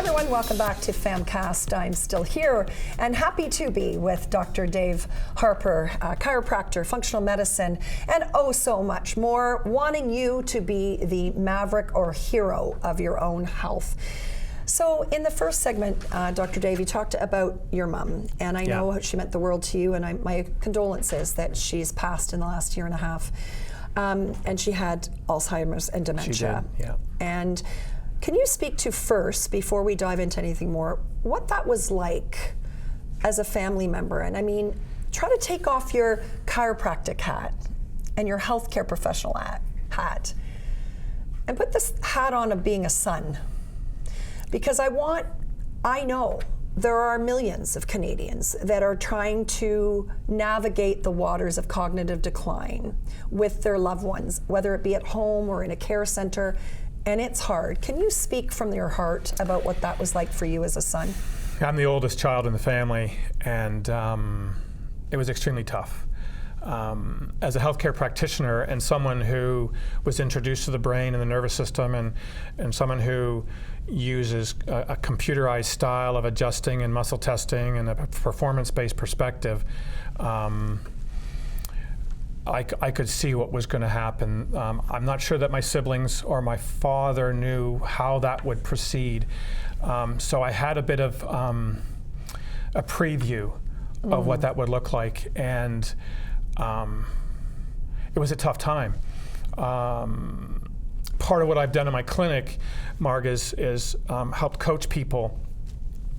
everyone, welcome back to PHAMCAST. I'm still here and happy to be with Dr. Dave Harper, chiropractor, functional medicine, and oh so much more, wanting you to be the maverick or hero of your own health. So in the first segment, Dr. Dave, you talked about your mom, and I know she meant the world to you, and my condolences that she's passed in the last year and a half. And she had Alzheimer's and dementia. She did, yeah. And can you speak to first, before we dive into anything more, what that was like as a family member? And I mean, try to take off your chiropractic hat and your healthcare professional hat and put this hat on of being a son. Because I know there are millions of Canadians that are trying to navigate the waters of cognitive decline with their loved ones, whether it be at home or in a care center, and it's hard. Can you speak from your heart about what that was like for you as a son? I'm the oldest child in the family, and it was extremely tough. As a healthcare practitioner and someone who was introduced to the brain and the nervous system, and someone who uses a computerized style of adjusting and muscle testing and a performance-based perspective, I could see what was going to happen. I'm not sure that my siblings or my father knew how that would proceed. So I had a bit of a preview of what that would look like, and it was a tough time. Part of what I've done in my clinic, Marg, is help coach people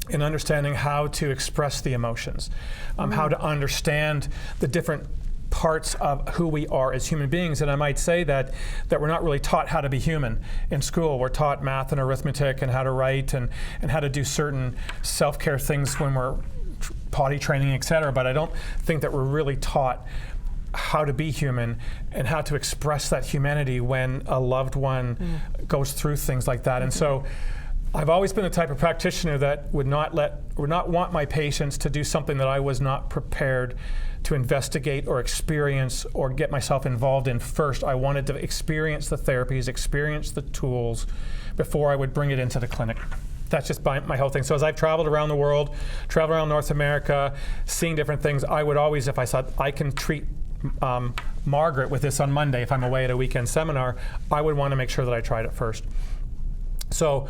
in understanding how to express the emotions, how to understand the different parts of who we are as human beings. And I might say that we're not really taught how to be human in school. We're taught math and arithmetic and how to write and how to do certain self-care things when we're potty training, et cetera, but I don't think that we're really taught how to be human and how to express that humanity when a loved one goes through things like that. And so I've always been the type of practitioner that would not want my patients to do something that I was not prepared to investigate or experience or get myself involved in first. I wanted to experience the therapies, experience the tools before I would bring it into the clinic. That's just my whole thing. So as I've traveled around the world, traveled around North America, seeing different things, I would always, if I thought I can treat Margaret with this on Monday, if I'm away at a weekend seminar, I would want to make sure that I tried it first. So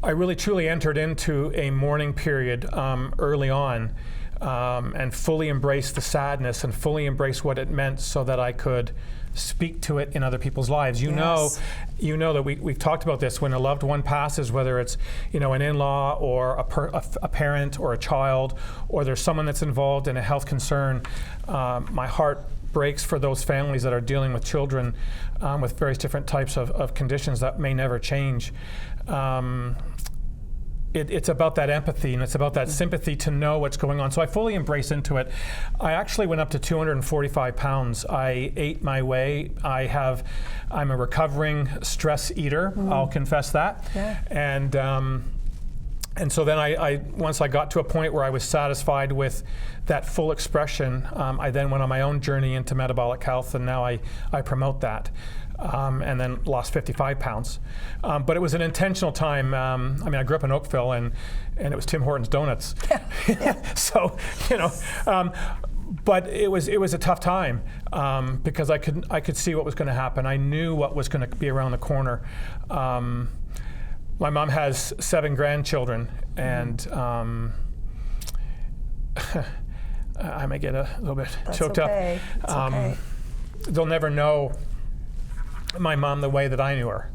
I really truly entered into a mourning period early on and fully embraced the sadness and fully embraced what it meant so that I could speak to it in other people's lives. You know that we've talked about this. When a loved one passes, whether it's an in-law or a parent or a child, or there's someone that's involved in a health concern, my heart breaks for those families that are dealing with children with various different types of conditions that may never change. It's about that empathy and it's about that sympathy to know what's going on. So I fully embraced into it. I actually went up to 245 pounds. I ate my way. I'm a recovering stress eater. I'll confess that. Yeah. And so then I once I got to a point where I was satisfied with that full expression, I then went on my own journey into metabolic health, and now I promote that. And then lost 55 pounds. But it was an intentional time. I grew up in Oakville, and it was Tim Hortons Donuts. So, but it was a tough time because I could see what was going to happen. I knew what was going to be around the corner. My mom has 7 grandchildren, and I may get a little bit choked up. That's okay. They'll never know my mom the way that I knew her,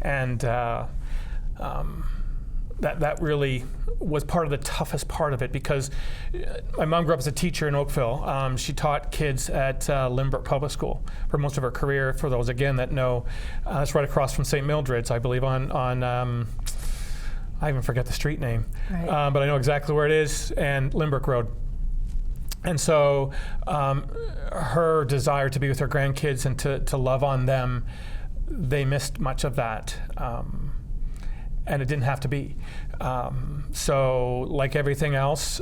and that really was part of the toughest part of it, because my mom grew up as a teacher in Oakville. She taught kids at Lynbrook Public School for most of her career. For those again that know, it's right across from St. Mildred's, I believe, on I even forget the street name, but I know exactly where it is, and Lynbrook Road. And so her desire to be with her grandkids and to love on them, they missed much of that. And it didn't have to be. So like everything else,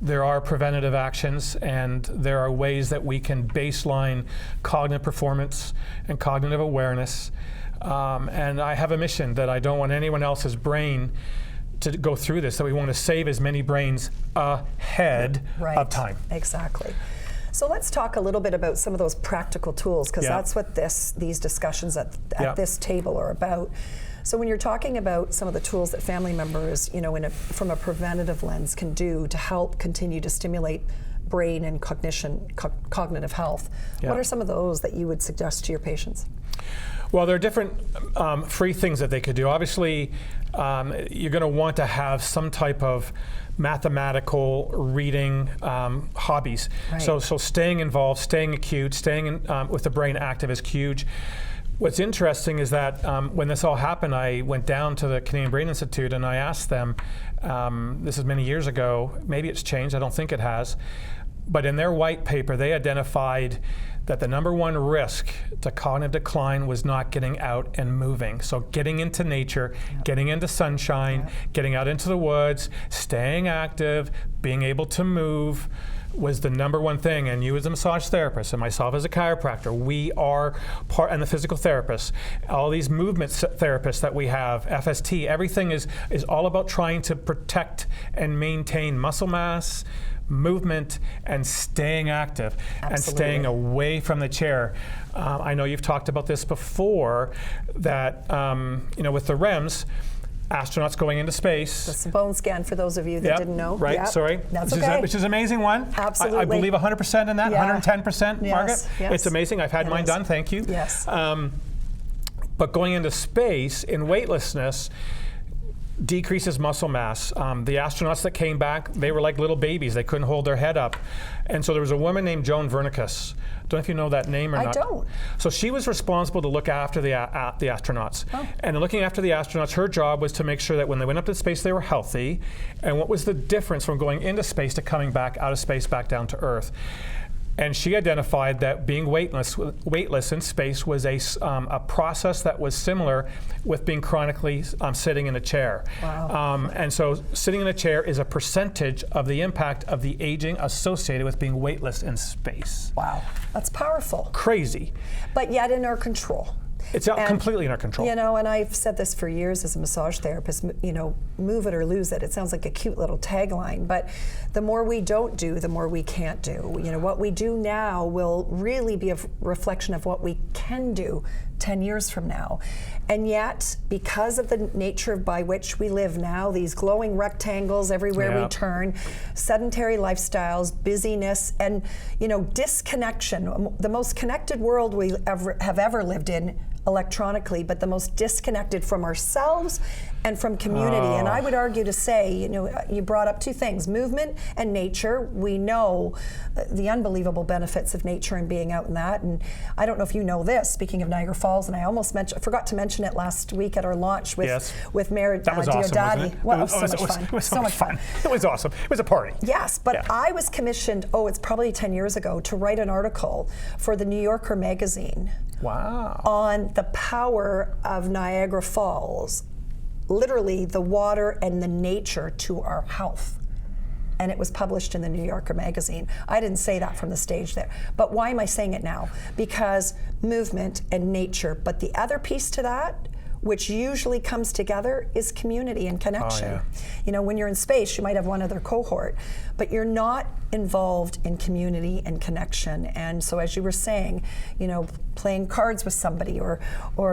there are preventative actions, and there are ways that we can baseline cognitive performance and cognitive awareness And I have a mission that I don't want anyone else's brain to go through this, that we want to save as many brains ahead of time. Exactly. So let's talk a little bit about some of those practical tools, because that's what these discussions at this table are about. So when you're talking about some of the tools that family members, from a preventative lens can do to help continue to stimulate brain and cognitive health, what are some of those that you would suggest to your patients? Well, there are different free things that they could do. Obviously, you're going to want to have some type of mathematical reading hobbies. Right. So staying involved, staying acute, staying with the brain active is huge. What's interesting is that when this all happened, I went down to the Canadian Brain Institute and I asked them, this is many years ago, maybe it's changed, I don't think it has, but in their white paper they identified that the number one risk to cognitive decline was not getting out and moving. So getting into nature, getting into sunshine, getting out into the woods, staying active, being able to move was the number one thing. And you as a massage therapist and myself as a chiropractor, we are part, and the physical therapist, all these movement therapists that we have, FST, everything is all about trying to protect and maintain muscle mass, movement, and staying active. Absolutely. And staying away from the chair. I know you've talked about this before, that with the REMs, astronauts going into space. That's the bone scan for those of you that didn't know. Right, sorry. That's okay. Which is an amazing one. Absolutely. I believe 100% in that, 110%, Margaret. Yes. It's amazing. I've had mine done, thank you. Yes. But going into space in weightlessness decreases muscle mass. The astronauts that came back, they were like little babies. They couldn't hold their head up. And so there was a woman named Joan Vernicus. Don't know if you know that name or not. I don't. So she was responsible to look after the astronauts. Oh. And in looking after the astronauts, her job was to make sure that when they went up to space, they were healthy. And what was the difference from going into space to coming back out of space back down to Earth? And she identified that being weightless in space was a process that was similar with being chronically sitting in a chair. Wow. And so sitting in a chair is a percentage of the impact of the aging associated with being weightless in space. Wow, that's powerful. Crazy. But yet in our control. It's completely in our control. And I've said this for years as a massage therapist, move it or lose it. It sounds like a cute little tagline, but the more we don't do, the more we can't do. What we do now will really be a reflection of what we can do 10 years from now. And yet, because of the nature by which we live now, these glowing rectangles everywhere we turn, sedentary lifestyles, busyness, and disconnection, the most connected world we have ever lived in electronically, but the most disconnected from ourselves and from community. And I would argue to say, you brought up two things, movement and nature. We know the unbelievable benefits of nature and being out in that. And I don't know if you know this, speaking of Niagara Falls, and I forgot to mention it last week at our launch with Mayor that was awesome, wasn't it? Well, it was so much fun. It was so much fun. It was awesome. It was a party. Yes, but I was commissioned, it's probably 10 years ago, to write an article for the New Yorker magazine. Wow. On the power of Niagara Falls, literally the water and the nature to our health. And it was published in the New Yorker magazine. I didn't say that from the stage there. But why am I saying it now? Because movement and nature, but the other piece to that, which usually comes together, is community and connection. When you're in space, you might have one other cohort, but you're not involved in community and connection. And so as you were saying, playing cards with somebody or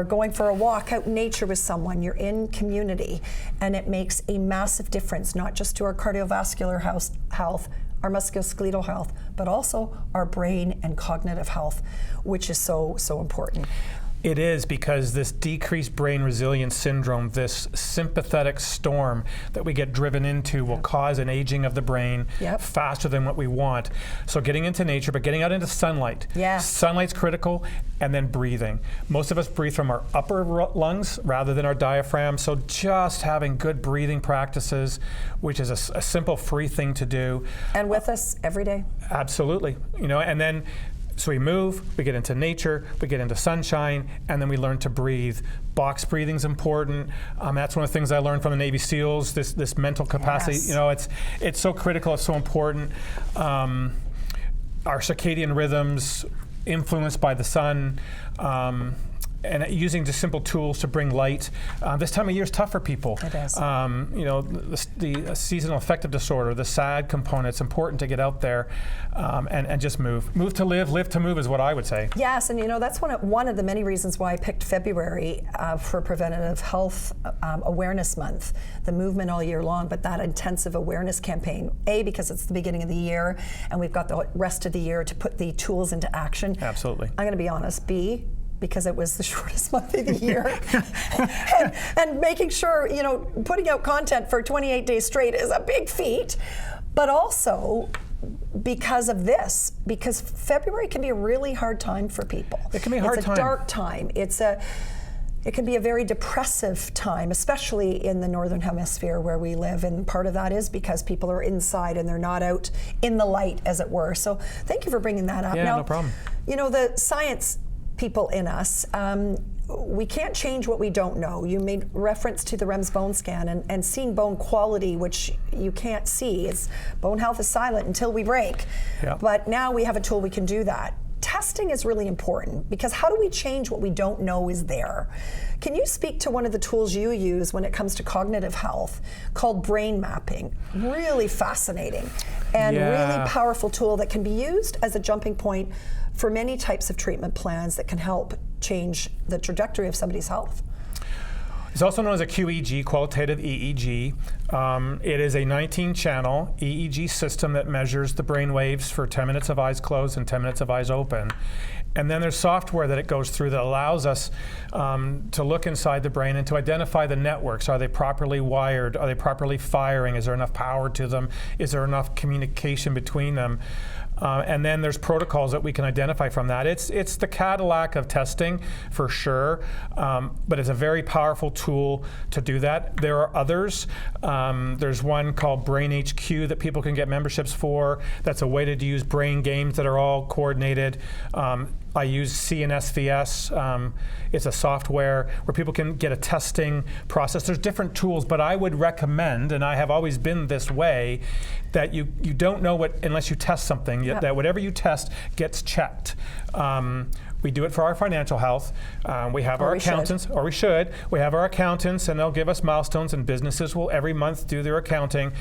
going for a walk out in nature with someone, you're in community. And it makes a massive difference, not just to our cardiovascular health, our musculoskeletal health, but also our brain and cognitive health, which is so, so important. It is, because this decreased brain resilience syndrome, this sympathetic storm that we get driven into, will cause an aging of the brain faster than what we want. So getting into nature, but getting out into sunlight. Sunlight's critical, and then breathing. Most of us breathe from our upper lungs rather than our diaphragm, so just having good breathing practices, which is a simple, free thing to do. And with us every day. Absolutely. And then so we move, we get into nature, we get into sunshine, and then we learn to breathe. Box breathing's important. That's one of the things I learned from the Navy SEALs, this mental capacity. It's so critical, it's so important. Our circadian rhythms influenced by the sun. and using just simple tools to bring light. This time of year is tough for people. It is. The seasonal affective disorder, the SAD component, it's important to get out there and just move. Move to live to move is what I would say. Yes, and that's one of the many reasons why I picked February for Preventative Health Awareness Month, the movement all year long, but that intensive awareness campaign. A, because it's the beginning of the year, and we've got the rest of the year to put the tools into action. Absolutely. I'm going to be honest. B, because it was the shortest month of the year. and making sure, putting out content for 28 days straight is a big feat. But also because of this, because February can be a really hard time for people. It can be a hard time. It's a dark time. It can be a very depressive time, especially in the Northern Hemisphere where we live, and part of that is because people are inside and they're not out in the light, as it were. So thank you for bringing that up. Yeah, now, no problem. The science people in us, we can't change what we don't know. You made reference to the REMS bone scan and seeing bone quality, which you can't see. Bone health is silent until we break. Yeah. But now we have a tool we can do that. Testing is really important, because how do we change what we don't know is there? Can you speak to one of the tools you use when it comes to cognitive health called brain mapping? Really fascinating and really powerful tool that can be used as a jumping point for many types of treatment plans that can help change the trajectory of somebody's health. It's also known as a QEEG, qualitative EEG. It is a 19-channel EEG system that measures the brain waves for 10 minutes of eyes closed and 10 minutes of eyes open. And then there's software that it goes through that allows us to look inside the brain and to identify the networks. Are they properly wired? Are they properly firing? Is there enough power to them? Is there enough communication between them? And then there's protocols that we can identify from that. It's the Cadillac of testing for sure, but it's a very powerful tool to do that. There are others. There's one called Brain HQ that people can get memberships for. That's a way to use brain games that are all coordinated. I use CNSVS. It's a software where people can get a testing process. There's different tools, but I would recommend, and I have always been this way, that you don't know what unless you test something, that whatever you test gets checked. We do it for our financial health. We have our accountants, or we should. We have our accountants, and they'll give us milestones, and businesses will every month do their accounting.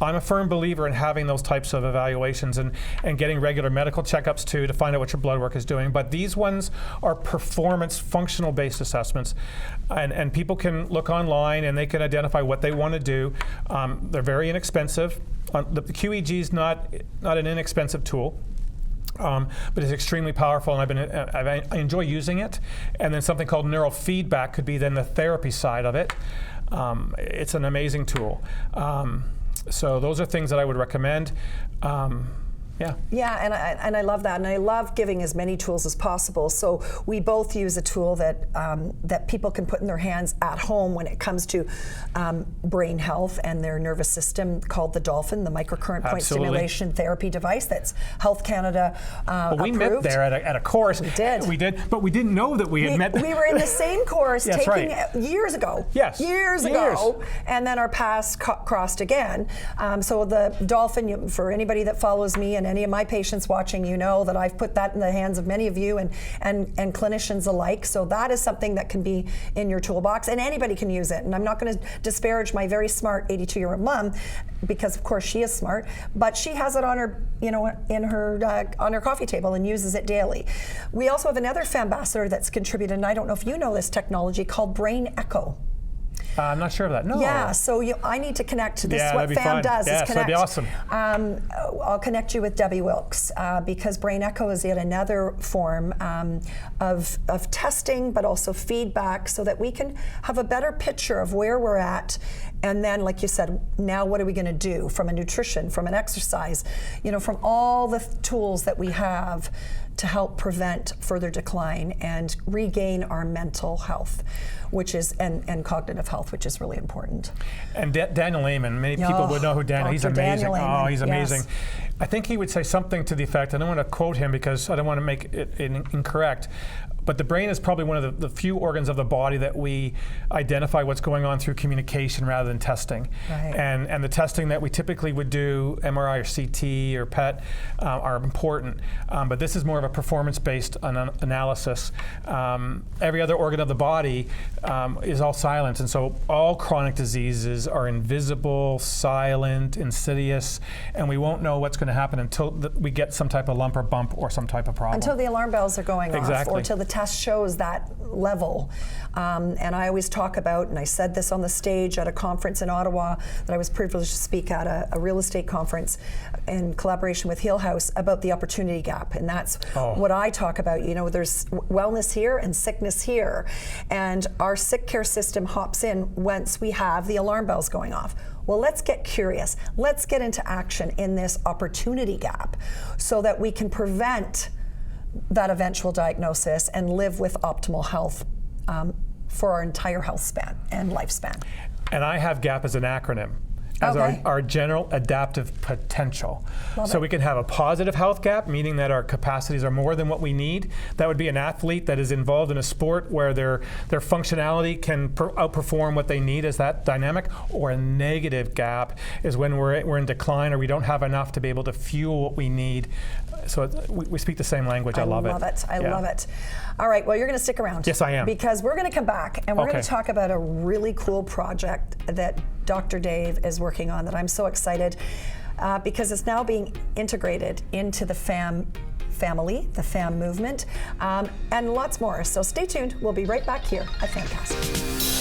I'm a firm believer in having those types of evaluations and getting regular medical checkups too to find out what your blood work is doing. But these ones are performance functional based assessments, and people can look online and they can identify what they want to do. They're very inexpensive. The QEEG is not an inexpensive tool. But it's extremely powerful, and I enjoy using it. And then something called neurofeedback could be then the therapy side of it. It's an amazing tool. So those are things that I would recommend. Yeah, and I love that, and I love giving as many tools as possible. So we both use a tool that people can put in their hands at home when it comes to brain health and their nervous system, called the Dolphin, the microcurrent point stimulation therapy device that's Health Canada approved. We met there at a course. We did, but we didn't know that we had met. We were in the same course years ago. Yes, years ago, and then our paths crossed again. So the Dolphin, for anybody that follows me and any of my patients watching, that I've put that in the hands of many of you and clinicians alike. So that is something that can be in your toolbox, and anybody can use it. And I'm not going to disparage my very smart 82-year-old mom, because of course she is smart, but she has it on her, on her coffee table and uses it daily. We also have another FAMcastor that's contributed, and I don't know if you know this technology, called Brain Echo. I'm not sure of that. No. Yeah, so I need to connect. This is what FAM does, is connect. That'd be awesome. I'll connect you with Debbie Wilkes, because Brain Echo is yet another form of testing, but also feedback, so that we can have a better picture of where we're at. And then, like you said, now what are we going to do from a nutrition, from an exercise, from all the tools that we have to help prevent further decline and regain our mental health, which is and cognitive health, which is really important. And Daniel Amen, many people would know who Daniel. He's amazing. Daniel he's amazing. Yes. I think he would say something to the effect, I don't want to quote him because I don't want to make it incorrect, but the brain is probably one of the few organs of the body that we identify what's going on through communication rather than testing. Right. And the testing that we typically would do, MRI or CT or PET, are important. But this is more of a performance-based analysis. Every other organ of the body is all silent, and so all chronic diseases are invisible, silent, insidious, and we won't know what's going to happen until we get some type of lump or bump or some type of problem. Until the alarm bells are going off, or Exactly. till the test shows that level. And I always talk about, and I said this on the stage at a conference in Ottawa that I was privileged to speak at, a real estate conference in collaboration with Heal House, about the opportunity gap. And that's what I talk about. You know, there's wellness here and sickness here. And our sick care system hops in once we have the alarm bells going off. Well, let's get curious. Let's get into action in this opportunity gap so that we can prevent that eventual diagnosis and live with optimal health for our entire health span and lifespan. And I have GAP as an acronym, as our general adaptive potential. So we can have a positive health gap, meaning that our capacities are more than what we need. That would be an athlete that is involved in a sport where their functionality can outperform what they need as that dynamic. Or a negative gap is when we're in decline, or we don't have enough to be able to fuel what we need. So we speak the same language. I love it. I love it. All right, well, you're going to stick around. Yes, I am. Because we're going to come back and we're going to talk about a really cool project that Dr. Dave is working on that I'm so excited because it's now being integrated into the family, the FAM movement, and lots more. So stay tuned. We'll be right back here at PHAMCAST.